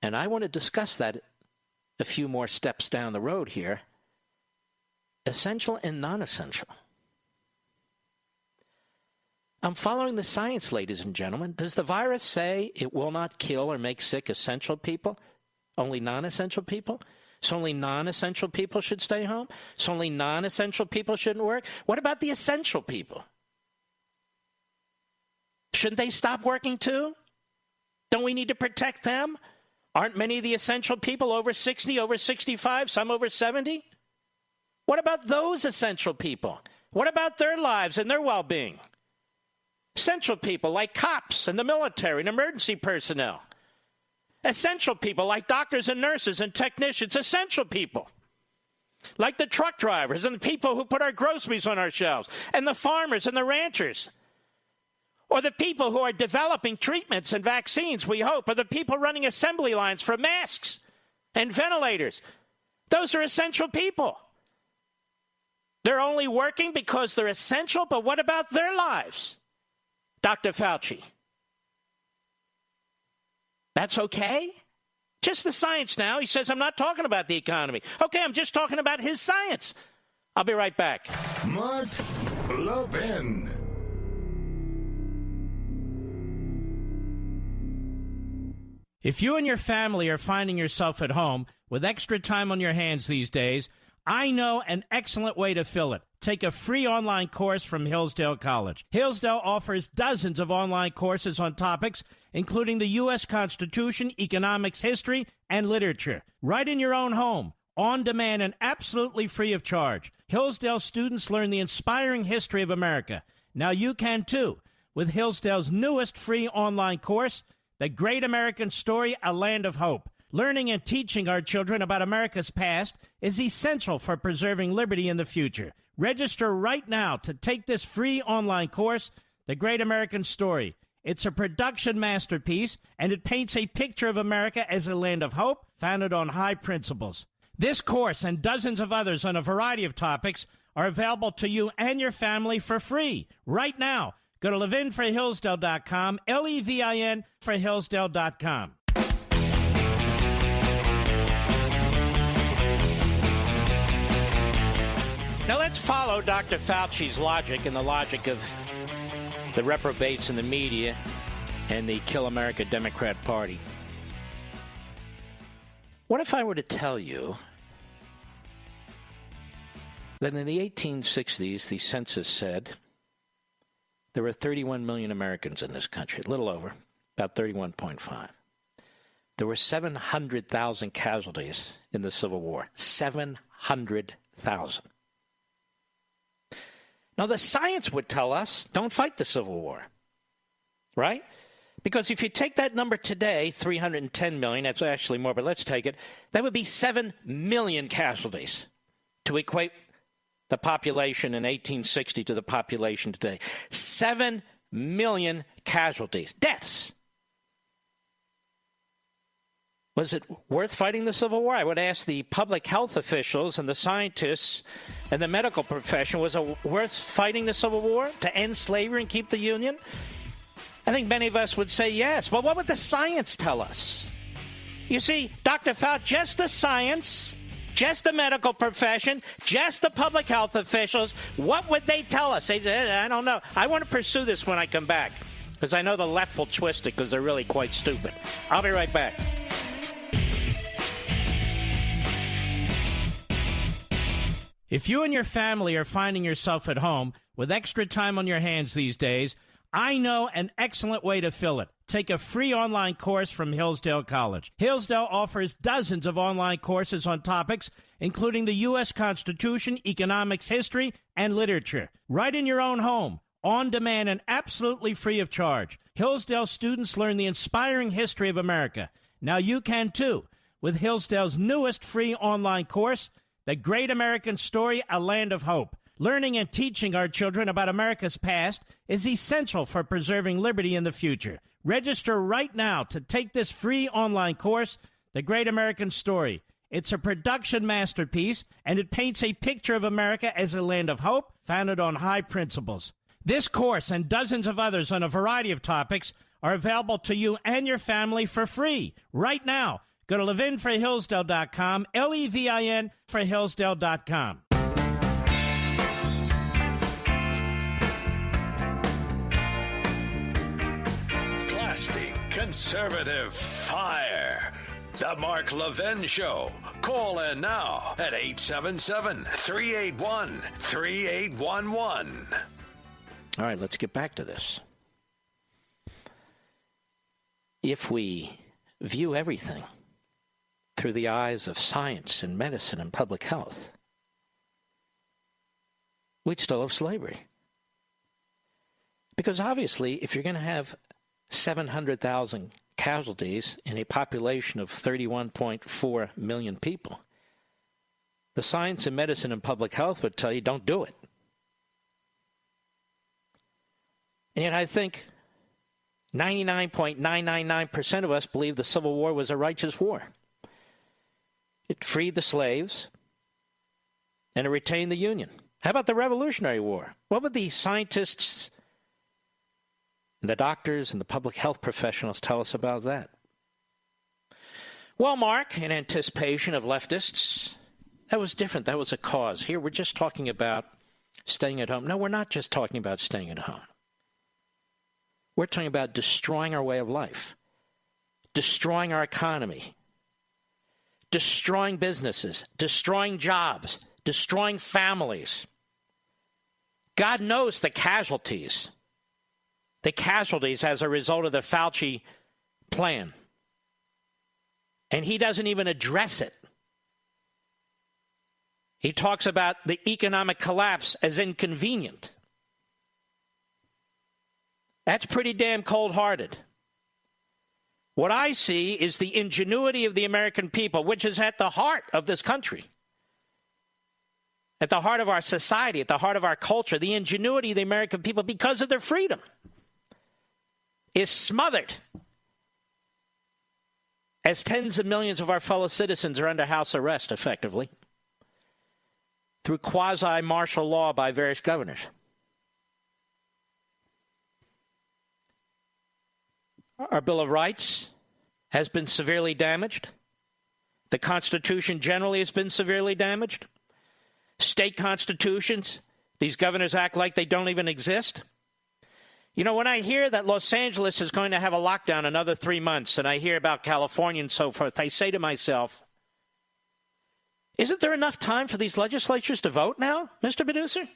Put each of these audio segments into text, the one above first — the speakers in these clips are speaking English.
And I want to discuss that a few more steps down the road here. Essential and non-essential. I'm following the science, ladies and gentlemen. Does the virus say it will not kill or make sick essential people? Only non-essential people? So only non-essential people should stay home? So only non-essential people shouldn't work? What about the essential people? Shouldn't they stop working too? Don't we need to protect them? Aren't many of the essential people over 60, over 65, some over 70? What about those essential people? What about their lives and their well-being? Essential people like cops and the military and emergency personnel. Essential people like doctors and nurses and technicians. Essential people like the truck drivers and the people who put our groceries on our shelves and the farmers and the ranchers. Or the people who are developing treatments and vaccines, we hope, or the people running assembly lines for masks and ventilators. Those are essential people. They're only working because they're essential, but what about their lives? Dr. Fauci. That's okay? Just the science now. He says, I'm not talking about the economy. Okay, I'm just talking about his science. I'll be right back. Mark Levin. If you and your family are finding yourself at home with extra time on your hands these days, I know an excellent way to fill it. Take a free online course from Hillsdale College. Hillsdale offers dozens of online courses on topics including the U.S. Constitution, economics, history, and literature. Right in your own home, on demand, and absolutely free of charge. Hillsdale students learn the inspiring history of America. Now you can too with Hillsdale's newest free online course, The Great American Story, A Land of Hope. Learning and teaching our children about America's past is essential for preserving liberty in the future. Register right now to take this free online course, The Great American Story. It's a production masterpiece, and it paints a picture of America as a land of hope founded on high principles. This course and dozens of others on a variety of topics are available to you and your family for free right now. Go to levinforhillsdale.com, Levin for Hillsdale.com. Now let's follow Dr. Fauci's logic and the logic of the reprobates in the media and the Kill America Democrat Party. What if I were to tell you that in the 1860s, the census said there were 31 million Americans in this country, a little over, about 31.5. There were 700,000 casualties in the Civil War. 700,000. Now, the science would tell us, don't fight the Civil War, right? Because if you take that number today, 310 million, that's actually more, but let's take it, that would be 7 million casualties to equate the population in 1860 to the population today. 7 million casualties, deaths. Was it worth fighting the Civil War? I would ask the public health officials and the scientists and the medical profession, was it worth fighting the Civil War to end slavery and keep the Union? I think many of us would say yes. But what would the science tell us? You see, Dr. Fauci, just the science, just the medical profession, just the public health officials, what would they tell us? They said, I don't know. I want to pursue this when I come back because I know the left will twist it because they're really quite stupid. I'll be right back. If you and your family are finding yourself at home with extra time on your hands these days, I know an excellent way to fill it. Take a free online course from Hillsdale College. Hillsdale offers dozens of online courses on topics including the U.S. Constitution, economics, history, and literature. Right in your own home, on demand, and absolutely free of charge. Hillsdale students learn the inspiring history of America. Now you can too with Hillsdale's newest free online course, The Great American Story, A Land of Hope. Learning and teaching our children about America's past is essential for preserving liberty in the future. Register right now to take this free online course, The Great American Story. It's a production masterpiece, and it paints a picture of America as a land of hope founded on high principles. This course and dozens of others on a variety of topics are available to you and your family for free right now. Go to levinforhillsdale.com, Levin for Hillsdale.com. Plastic conservative fire. The Mark Levin Show. Call in now at 877-381-3811. All right, let's get back to this. If we view everything through the eyes of science and medicine and public health, we'd still have slavery. Because obviously, if you're going to have 700,000 casualties in a population of 31.4 million people, the science and medicine and public health would tell you don't do it. And yet I think 99.999% of us believe the Civil War was a righteous war. It freed the slaves and it retained the Union. How about the Revolutionary War? What would the scientists and the doctors and the public health professionals tell us about that? Well, Mark, in anticipation of leftists, that was different. That was a cause. Here we're just talking about staying at home. No, we're not just talking about staying at home. We're talking about destroying our way of life, destroying our economy, destroying businesses, destroying jobs, destroying families. God knows the casualties as a result of the Fauci plan. And he doesn't even address it. He talks about the economic collapse as inconvenient. That's pretty damn cold-hearted. What I see is the ingenuity of the American people, which is at the heart of this country, at the heart of our society, at the heart of our culture. The ingenuity of the American people, because of their freedom, is smothered as tens of millions of our fellow citizens are under house arrest, effectively, through quasi-martial law by various governors. Our Bill of Rights has been severely damaged. The Constitution generally has been severely damaged. State constitutions, these governors act like they don't even exist. You know, when I hear that Los Angeles is going to have a lockdown another 3 months, and I hear about California and so forth, I say to myself, isn't there enough time for these legislatures to vote now, Mr. Producer?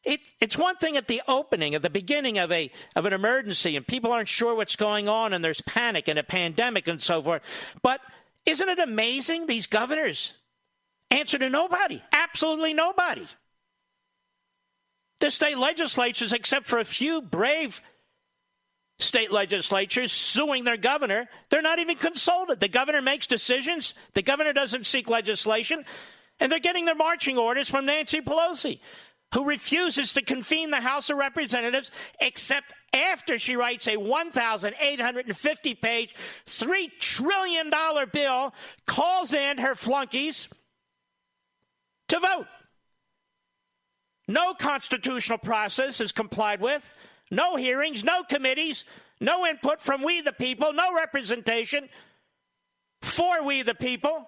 It's one thing at the opening, at the beginning of an emergency, and people aren't sure what's going on, and there's panic and a pandemic and so forth. But isn't it amazing these governors answer to nobody, absolutely nobody? The state legislatures, except for a few brave state legislatures suing their governor, they're not even consulted. The governor makes decisions. The governor doesn't seek legislation. And they're getting their marching orders from Nancy Pelosi, who refuses to convene the House of Representatives except after she writes a 1,850-page, $3 trillion bill, calls in her flunkies to vote. No constitutional process is complied with, no hearings, no committees, no input from we the people, no representation for we the people.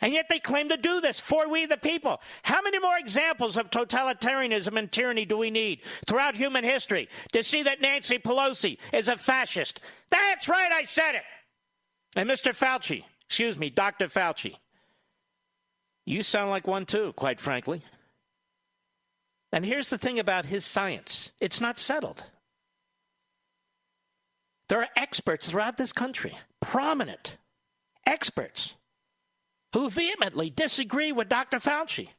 And yet they claim to do this for we the people. How many more examples of totalitarianism and tyranny do we need throughout human history to see that Nancy Pelosi is a fascist? That's right, I said it. And Dr. Fauci, you sound like one too, quite frankly. And here's the thing about his science. It's not settled. There are experts throughout this country, prominent experts, who vehemently disagree with Dr. Fauci.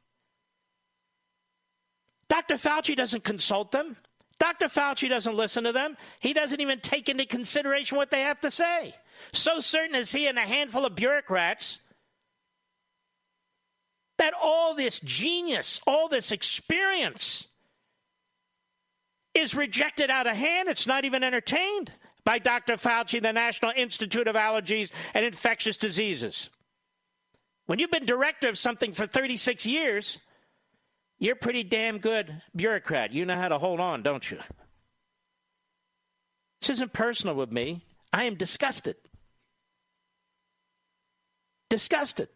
Dr. Fauci doesn't consult them. Dr. Fauci doesn't listen to them. He doesn't even take into consideration what they have to say. So certain is he and a handful of bureaucrats that all this genius, all this experience is rejected out of hand. It's not even entertained by Dr. Fauci, the National Institute of Allergies and Infectious Diseases. When you've been director of something for 36 years, you're a pretty damn good bureaucrat. You know how to hold on, don't you? This isn't personal with me. I am disgusted. disgusted.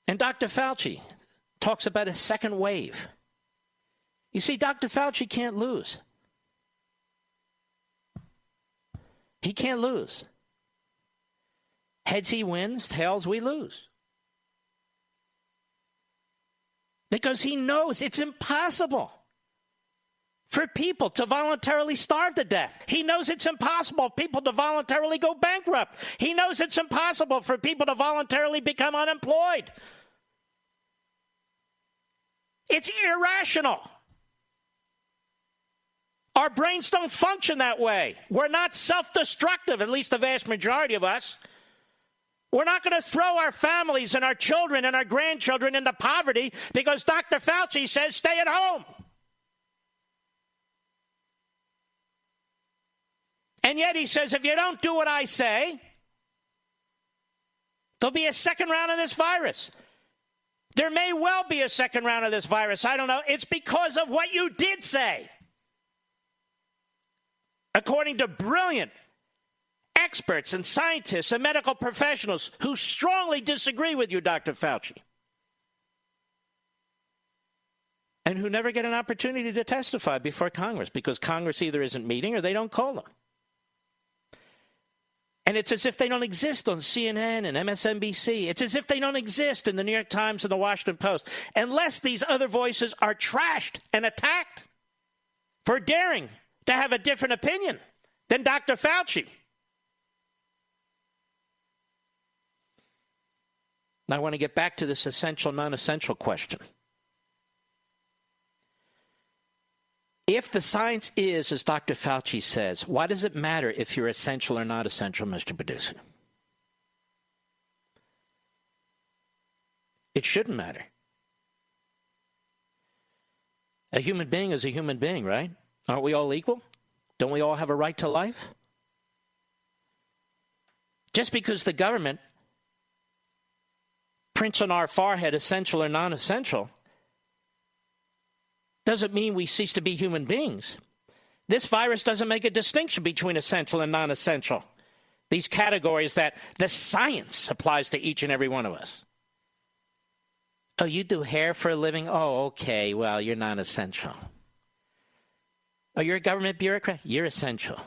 And Dr. Fauci talks about a second wave. You see, Dr. Fauci can't lose. He can't lose. Heads he wins, tails we lose. Because he knows it's impossible for people to voluntarily starve to death. He knows it's impossible for people to voluntarily go bankrupt. He knows it's impossible for people to voluntarily become unemployed. It's irrational. Our brains don't function that way. We're not self-destructive, at least the vast majority of us. We're not going to throw our families and our children and our grandchildren into poverty because Dr. Fauci says stay at home. And yet he says, if you don't do what I say, there'll be a second round of this virus. There may well be a second round of this virus. I don't know. It's because of what you did say. According to brilliant experts and scientists and medical professionals who strongly disagree with you, Dr. Fauci, and who never get an opportunity to testify before Congress because Congress either isn't meeting or they don't call them. And it's as if they don't exist on CNN and MSNBC. It's as if they don't exist in the New York Times and the Washington Post, unless these other voices are trashed and attacked for daring to have a different opinion than Dr. Fauci. I want to get back to this essential, non-essential question. If the science is, as Dr. Fauci says, why does it matter if you're essential or not essential, Mr. Producer? It shouldn't matter. A human being is a human being, right? Aren't we all equal? Don't we all have a right to life? Just because the government prints on our forehead essential or non-essential doesn't mean we cease to be human beings. This virus doesn't make a distinction between essential and non-essential. These categories that the science applies to each and every one of us. Oh, you do hair for a living? Oh, okay. Well, you're non-essential. Oh, you're a government bureaucrat? You're essential.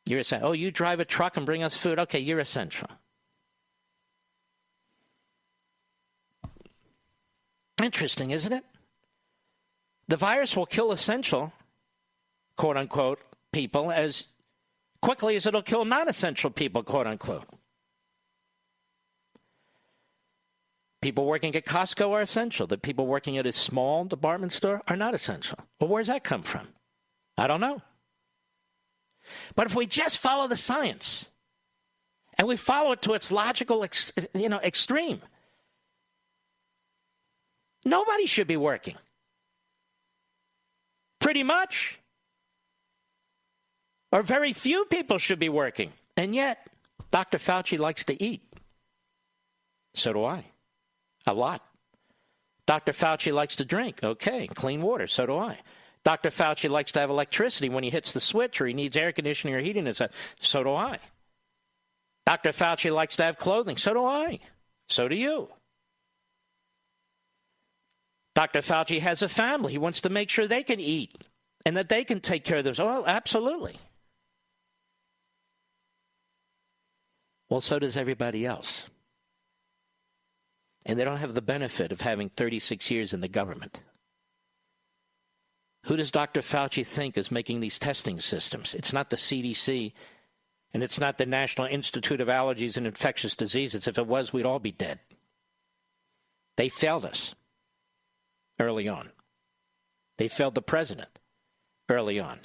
You're essential. Oh, you drive a truck and bring us food? Okay, you're essential. Interesting, isn't it? The virus will kill essential, quote unquote, people as quickly as it'll kill non-essential people, quote unquote. People working at Costco are essential. The people working at a small department store are not essential. Well, where does that come from? I don't know. But if we just follow the science and we follow it to its logical extreme, nobody should be working. Pretty much. Or very few people should be working. And yet, Dr. Fauci likes to eat. So do I. A lot. Dr. Fauci likes to drink. Okay, clean water. So do I. Dr. Fauci likes to have electricity when he hits the switch or he needs air conditioning or heating. So do I. Dr. Fauci likes to have clothing. So do I. So do you. Dr. Fauci has a family. He wants to make sure they can eat and that they can take care of themselves. Oh, absolutely. Well, so does everybody else. And they don't have the benefit of having 36 years in the government. Who does Dr. Fauci think is making these testing systems? It's not the CDC, and it's not the National Institute of Allergies and Infectious Diseases. If it was, we'd all be dead. They failed us early on. They failed the president early on.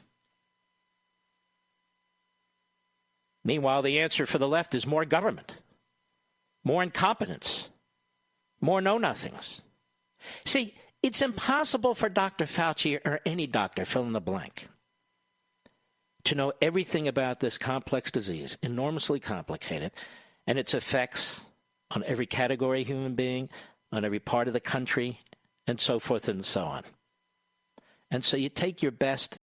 Meanwhile, the answer for the left is more government, more incompetence, more know-nothings. See, it's impossible for Dr. Fauci or any doctor, fill in the blank, to know everything about this complex disease, enormously complicated, and its effects on every category of human being, on every part of the country, and so forth and so on. And so you take your best